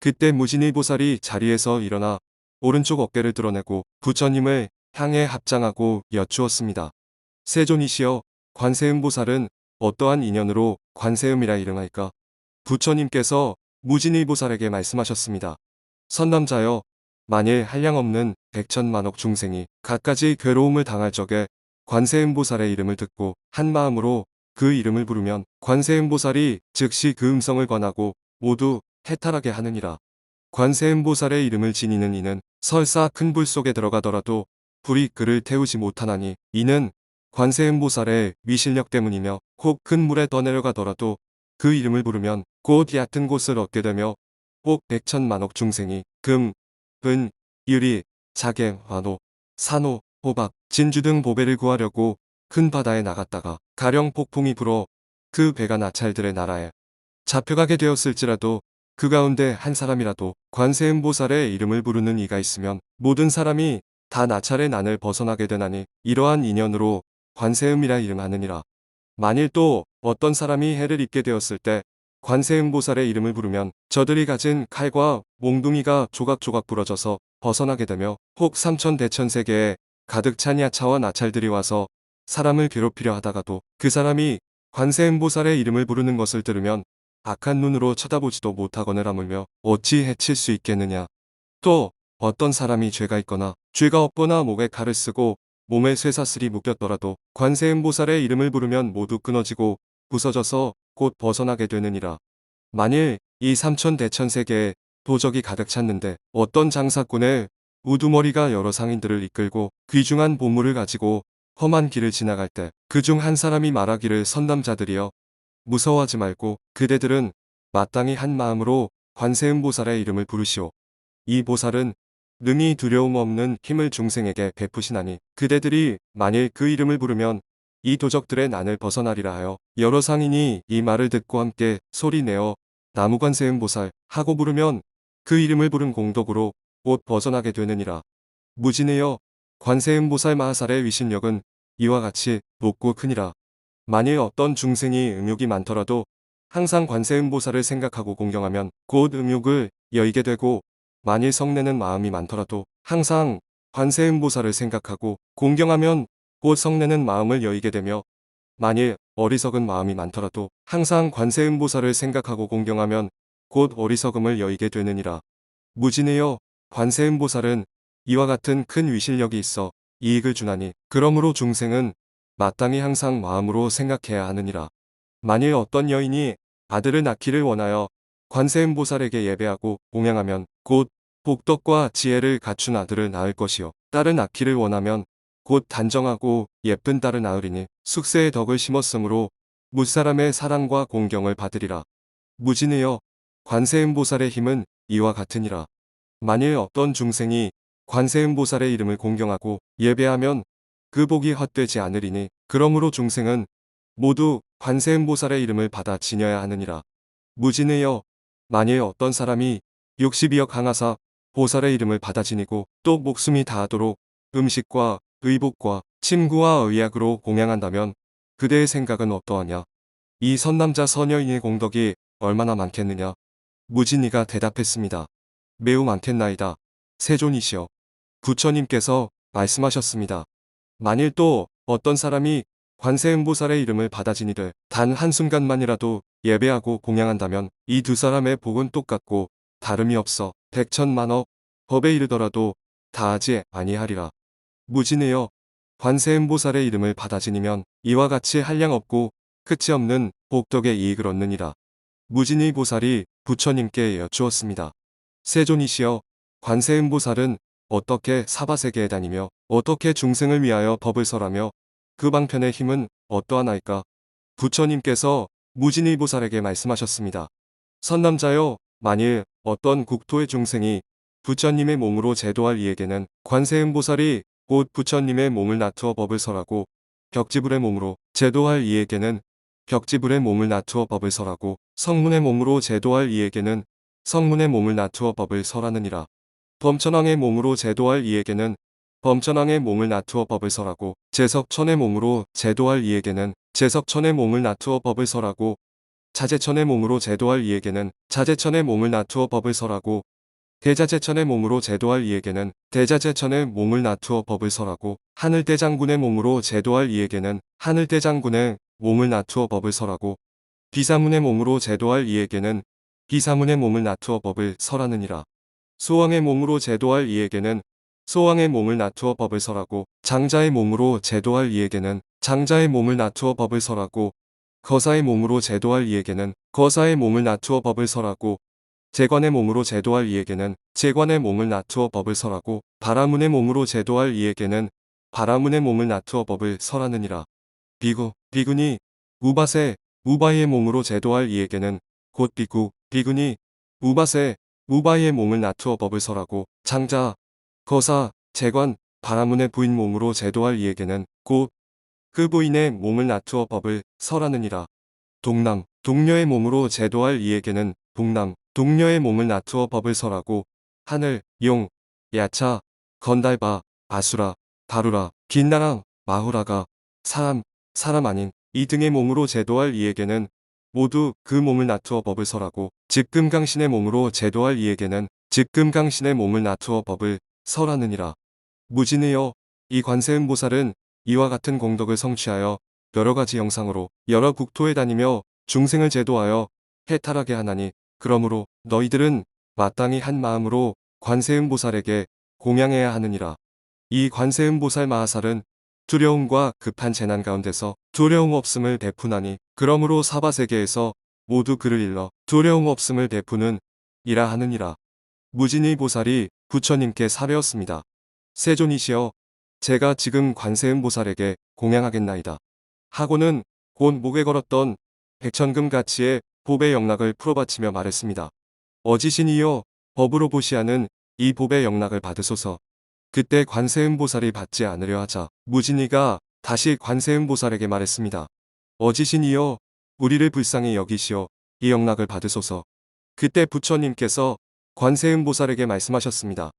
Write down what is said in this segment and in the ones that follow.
그때 무진의 보살이 자리에서 일어나 오른쪽 어깨를 드러내고 부처님을 향해 합장하고 여쭈었습니다. 세존이시여, 관세음보살은 어떠한 인연으로 관세음이라 이름할까? 부처님께서 무진의 보살에게 말씀하셨습니다. 선남자여, 만일 한량없는 백천만억 중생이 갖가지 괴로움을 당할 적에 관세음보살의 이름을 듣고 한 마음으로 그 이름을 부르면 관세음보살이 즉시 그 음성을 관하고 모두 해탈하게 하느니라. 관세음보살의 이름을 지니는 이는 설사 큰 불 속에 들어가더라도 불이 그를 태우지 못하나니, 이는 관세음보살의 위실력 때문이며, 혹 큰 물에 떠내려가더라도 그 이름을 부르면 곧 얕은 곳을 얻게 되며, 혹 백천만억 중생이 금, 은, 유리, 자개, 환호, 산호, 호박, 진주 등 보배를 구하려고 큰 바다에 나갔다가 가령 폭풍이 불어 그 배가 나찰들의 나라에 잡혀가게 되었을지라도 그 가운데 한 사람이라도 관세음보살의 이름을 부르는 이가 있으면 모든 사람이 다 나찰의 난을 벗어나게 되나니, 이러한 인연으로 관세음이라 이름하느니라. 만일 또 어떤 사람이 해를 입게 되었을 때 관세음보살의 이름을 부르면 저들이 가진 칼과 몽둥이가 조각조각 부러져서 벗어나게 되며, 혹 삼천대천세계에 가득 찬 야차와 나찰들이 와서 사람을 괴롭히려 하다가도 그 사람이 관세음보살의 이름을 부르는 것을 들으면 악한 눈으로 쳐다보지도 못하거늘 하물며 어찌 해칠 수 있겠느냐. 또 어떤 사람이 죄가 있거나 죄가 없거나 목에 칼을 쓰고 몸에 쇠사슬이 묶였더라도 관세음보살의 이름을 부르면 모두 끊어지고 부서져서 곧 벗어나게 되느니라. 만일 이 삼천대천세계에 도적이 가득 찼는데 어떤 장사꾼의 우두머리가 여러 상인들을 이끌고 귀중한 보물을 가지고 험한 길을 지나갈 때 그 중 한 사람이 말하기를, 선남자들이여, 무서워하지 말고 그대들은 마땅히 한 마음으로 관세음보살의 이름을 부르시오. 이 보살은 능히 두려움 없는 힘을 중생에게 베푸시나니, 그대들이 만일 그 이름을 부르면 이 도적들의 난을 벗어나리라 하여 여러 상인이 이 말을 듣고 함께 소리내어 나무관세음보살 하고 부르면 그 이름을 부른 공덕으로 곧 벗어나게 되느니라. 무진해여, 관세음보살 마하살의 위신력은 이와 같이 높고 크니라. 만일 어떤 중생이 음욕이 많더라도 항상 관세음보살을 생각하고 공경하면 곧 음욕을 여의게 되고, 만일 성내는 마음이 많더라도 항상 관세음보살을 생각하고 공경하면 곧 성내는 마음을 여의게 되며, 만일 어리석은 마음이 많더라도 항상 관세음보살을 생각하고 공경하면 곧 어리석음을 여의게 되느니라. 무진해여, 관세음보살은 이와 같은 큰 위실력이 있어 이익을 주나니, 그러므로 중생은 마땅히 항상 마음으로 생각해야 하느니라. 만일 어떤 여인이 아들을 낳기를 원하여 관세음보살에게 예배하고 공양하면 곧 복덕과 지혜를 갖춘 아들을 낳을 것이요, 딸을 낳기를 원하면 곧 단정하고 예쁜 딸을 낳으리니 숙세의 덕을 심었으므로 무사람의 사랑과 공경을 받으리라. 무진해여, 관세음보살의 힘은 이와 같으니라. 만일 어떤 중생이 관세음보살의 이름을 공경하고 예배하면 그 복이 헛되지 않으리니, 그러므로 중생은 모두 관세음보살의 이름을 받아 지녀야 하느니라. 무진해여, 만일 어떤 사람이 62억 항아사 보살의 이름을 받아 지니고 또 목숨이 다하도록 음식과 의복과 침구와 의약으로 공양한다면 그대의 생각은 어떠하냐? 이 선남자 선여인의 공덕이 얼마나 많겠느냐? 무진이가 대답했습니다. 매우 많겠나이다. 세존이시여, 부처님께서 말씀하셨습니다. 만일 또 어떤 사람이 관세음보살의 이름을 받아 지니되 단 한순간만이라도 예배하고 공양한다면 이 두 사람의 복은 똑같고 다름이 없어 백천만억 법에 이르더라도 다하지 아니하리라. 무진해여, 관세음보살의 이름을 받아 지니면 이와 같이 한량없고 끝이 없는 복덕의 이익을 얻느니라. 무진의 보살이 부처님께 여쭈었습니다. 세존이시여, 관세음보살은 어떻게 사바세계에 다니며 어떻게 중생을 위하여 법을 설하며 그 방편의 힘은 어떠하나이까? 부처님께서 무진의 보살에게 말씀하셨습니다. 선남자여, 만일 어떤 국토의 중생이 부처님의 몸으로 제도할 이에게는 관세음보살이 곧 부처님의 몸을 나투어 법을 설하고, 벽지불의 몸으로 제도할 이에게는 벽지불의 몸을 나투어 법을 설하고, 성문의 몸으로 제도할 이에게는 성문의 몸을 나투어 법을 설하느니라. 범천왕의 몸으로 제도할 이에게는 범천왕의 몸을 나투어 법을 설하고, 제석천의 몸으로 제도할 이에게는 제석천의 몸을 나투어 법을 설하고, 자재천의 몸으로 제도할 이에게는 자재천의 몸을 나투어 법을 설하고 대자재천의 몸으로 제도할 이에게는 대자재천의 몸을 나투어 법을 설하고 하늘대장군의 몸으로 제도할 이에게는 하늘대장군의 몸을 나투어 법을 설하고 비사문의 몸으로 제도할 이에게는 비사문의 몸을 나투어 법을 설하느니라. 소왕의 몸으로 제도할 이에게는 소왕의 몸을 나투어 법을 설하고 장자의 몸으로 제도할 이에게는 장자의 몸을 나투어 법을 설하고 거사의 몸으로 제도할 이에게는 거사의 몸을 나투어 법을 설하고 재관의 몸으로 제도할 이에게는 재관의 몸을 나투어 법을 설하고 바라문의 몸으로 제도할 이에게는 바라문의 몸을 나투어 법을 설하느니라. 비군이 우바세 우바이의 몸으로 제도할 이에게는 곧 비군이 우바세 우바이의 몸을 나투어 법을 설하고 장자 거사 재관 바라문의 부인 몸으로 제도할 이에게는 곧 그 부인의 몸을 나투어 법을 설하느니라. 동녀의 몸으로 제도할 이에게는 동녀의 몸을 나투어 법을 설하고 하늘, 용, 야차, 건달바, 아수라, 다루라, 긴나랑, 마후라가 사람 아닌 이 등의 몸으로 제도할 이에게는 모두 그 몸을 나투어 법을 설하고 즉금강신의 몸으로 제도할 이에게는 즉금강신의 몸을 나투어 법을 설하느니라. 무진의여 이 관세음보살은 이와 같은 공덕을 성취하여 여러 가지 형상으로 여러 국토에 다니며 중생을 제도하여 해탈하게 하나니 그러므로 너희들은 마땅히 한 마음으로 관세음보살에게 공양해야 하느니라. 이 관세음보살 마하살은 두려움과 급한 재난 가운데서 두려움 없음을 베푸나니 그러므로 사바세계에서 모두 그를 일러 두려움 없음을 베푸는 이라 하느니라. 무진의 보살이 부처님께 사례었습니다. 세존이시여 제가 지금 관세음보살에게 공양하겠나이다. 하고는 곧 목에 걸었던 백천금 가치의 법의 영락을 풀어바치며 말했습니다. 어지신이여 법으로 보시하는 이 법의 영락을 받으소서. 그때 관세음보살이 받지 않으려 하자 무진이가 다시 관세음보살에게 말했습니다. 어지신이여 우리를 불쌍히 여기시어 이 영락을 받으소서. 그때 부처님께서 관세음보살에게 말씀하셨습니다.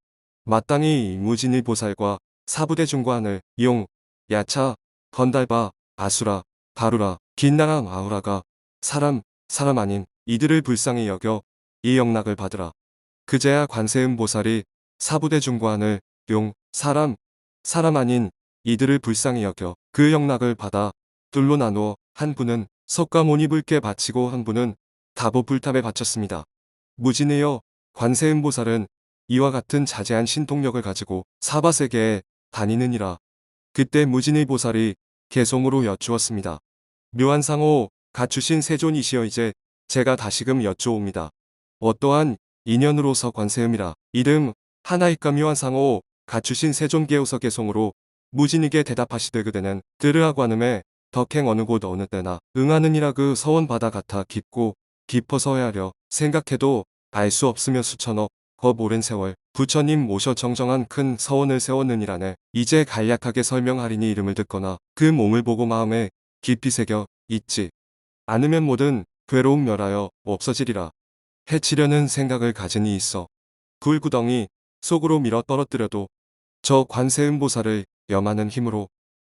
마땅히 무진의 보살과 사부대 중과 하늘, 용, 야차, 건달바, 아수라, 다루라, 긴나랑 아우라가 사람 아닌 이들을 불쌍히 여겨 이 영락을 받으라. 그제야 관세음보살이 사부대 중과 하늘, 용, 사람 아닌 이들을 불쌍히 여겨 그 영락을 받아 둘로 나누어 한 분은 석가모니불께 바치고 한 분은 다보불탑에 바쳤습니다. 무진의여 관세음보살은 이와 같은 자제한 신통력을 가지고 사바세계에 다니느니라. 그때 무진의 보살이 개송으로 여쭈었습니다. 묘한상호 갖추신 세존이시여 이제 제가 다시금 여쭈옵니다. 어떠한 인연으로서 관세음이라 이름 하나이까 묘한상호 갖추신 세존계우서 개송으로 무진에게 대답하시되 그대는 드르하관음에 덕행 어느 곳 어느 때나 응하느니라 그 서원바다 같아 깊고 깊어서 헤아려 생각해도 알 수 없으며 수천억 겁 오랜 세월 부처님 모셔 정정한 큰 서원을 세웠느니라네. 이제 간략하게 설명하리니 이름을 듣거나 그 몸을 보고 마음에 깊이 새겨 있지 않으면 모든 괴로움 멸하여 없어지리라. 해치려는 생각을 가지니 있어 불구덩이 속으로 밀어 떨어뜨려도 저 관세음보살을 염하는 힘으로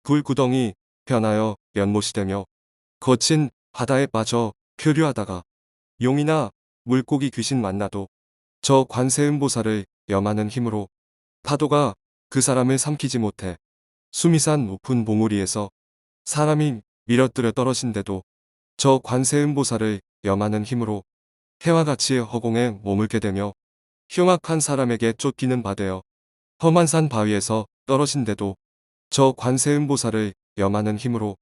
불구덩이 변하여 연못이 되며 거친 바다에 빠져 표류하다가 용이나 물고기 귀신 만나도 저 관세음보살을 염하는 힘으로 파도가 그 사람을 삼키지 못해 숨이 산 높은 봉우리에서 사람이 밀어뜨려 떨어진데도 저 관세음보살을 염하는 힘으로 해와 같이 허공에 머물게 되며 흉악한 사람에게 쫓기는 바되어 험한 산 바위에서 떨어진데도 저 관세음보살을 염하는 힘으로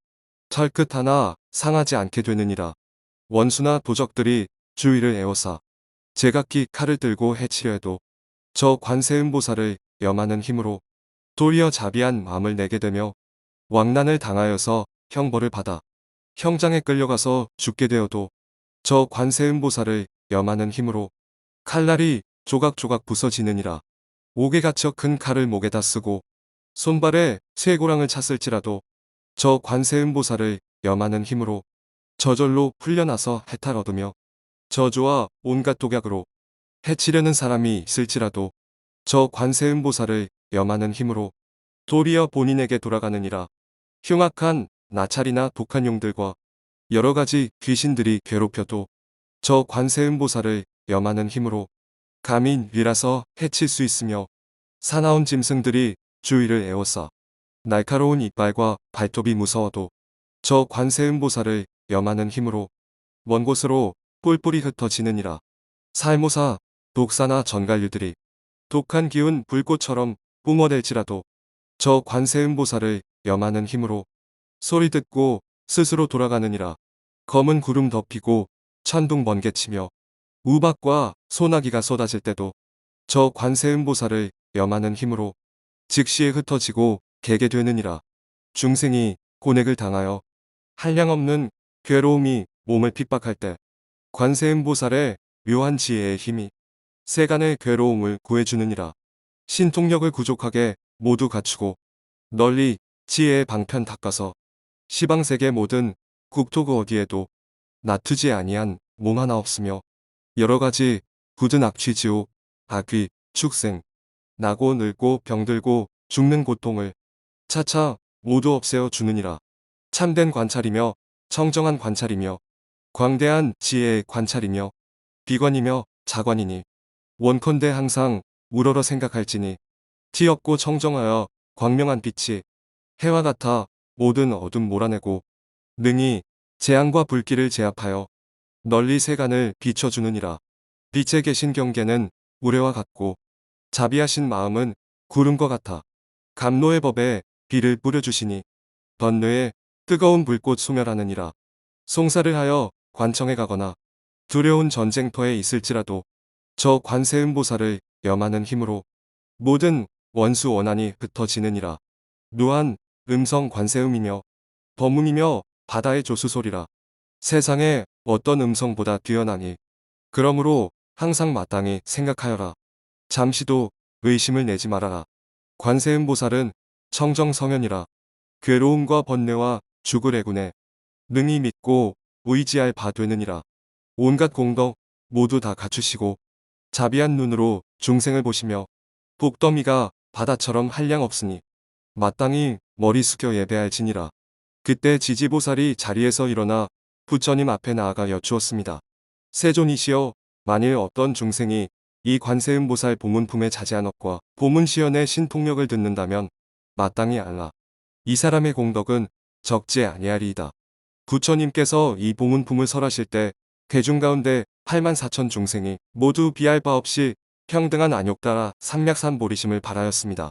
털끝 하나 상하지 않게 되느니라. 원수나 도적들이 주위를 에워싸 제각기 칼을 들고 해치려 해도 저 관세음보살을 염하는 힘으로 도리어 자비한 마음을 내게 되며 왕난을 당하여서 형벌을 받아 형장에 끌려가서 죽게 되어도 저 관세음보살을 염하는 힘으로 칼날이 조각조각 부서지느니라. 옥에 갇혀 큰 칼을 목에다 쓰고 손발에 쇠고랑을 찼을지라도 저 관세음보살을 염하는 힘으로 저절로 풀려나서 해탈 얻으며 저주와 온갖 독약으로 해치려는 사람이 있을지라도 저 관세음보살을 염하는 힘으로 도리어 본인에게 돌아가느니라. 흉악한 나찰이나 독한 용들과 여러 가지 귀신들이 괴롭혀도 저 관세음보살을 염하는 힘으로 감히 밀어서 해칠 수 있으며 사나운 짐승들이 주위를 에워싸 날카로운 이빨과 발톱이 무서워도 저 관세음보살을 염하는 힘으로 먼 곳으로 뿔뿔이 흩어지느니라. 살모사, 독사나 전갈류들이 독한 기운 불꽃처럼 뿜어댈지라도 저 관세음보살을 염하는 힘으로 소리 듣고 스스로 돌아가느니라. 검은 구름 덮이고 천둥 번개치며 우박과 소나기가 쏟아질 때도 저 관세음보살을 염하는 힘으로 즉시에 흩어지고 개게 되느니라. 중생이 고뇌를 당하여 한량없는 괴로움이 몸을 핍박할 때 관세음보살의 묘한 지혜의 힘이 세간의 괴로움을 구해주느니라. 신통력을 구족하게 모두 갖추고 널리 지혜의 방편 닦아서 시방세계 모든 국토 그 어디에도 나트지 아니한 몸 하나 없으며 여러 가지 굳은 악취지옥, 악귀, 축생, 나고 늙고 병들고 죽는 고통을 차차 모두 없애어 주느니라. 참된 관찰이며 청정한 관찰이며 광대한 지혜의 관찰이며 비관이며 자관이니 원컨대 항상 우러러 생각할지니 티없고 청정하여 광명한 빛이 해와 같아 모든 어둠 몰아내고 능히 재앙과 불길을 제압하여 널리 세간을 비춰주느니라. 빛에 계신 경계는 우레와 같고 자비하신 마음은 구름과 같아 감노의 법에 비를 뿌려주시니 번뇌에 뜨거운 불꽃 소멸하느니라. 송사를 하여 관청에 가거나 두려운 전쟁터에 있을지라도 저 관세음보살을 염하는 힘으로 모든 원수 원한이 흩어지느니라. 노한 음성 관세음이며 범음이며 바다의 조수소리라. 세상에 어떤 음성보다 뛰어나니 그러므로 항상 마땅히 생각하여라. 잠시도 의심을 내지 말아라. 관세음보살은 청정성현이라. 괴로움과 번뇌와 죽을 애군에 능히 믿고 의지할 바 되느니라. 온갖 공덕 모두 다 갖추시고 자비한 눈으로 중생을 보시며 복더미가 바다처럼 한량 없으니 마땅히 머리 숙여 예배할지니라. 그때 지지보살이 자리에서 일어나 부처님 앞에 나아가 여쭈었습니다. 세존이시여, 만일 어떤 중생이 이 관세음보살 보문품의 자제한 업과 보문시연의 신통력을 듣는다면 마땅히 알라. 이 사람의 공덕은 적지 아니하리이다. 부처님께서 이 보문품을 설하실 때 괴중 가운데 84,000 중생이 모두 비할 바 없이 평등한 안욕 따라 삼맥산 보리심을 발하였습니다.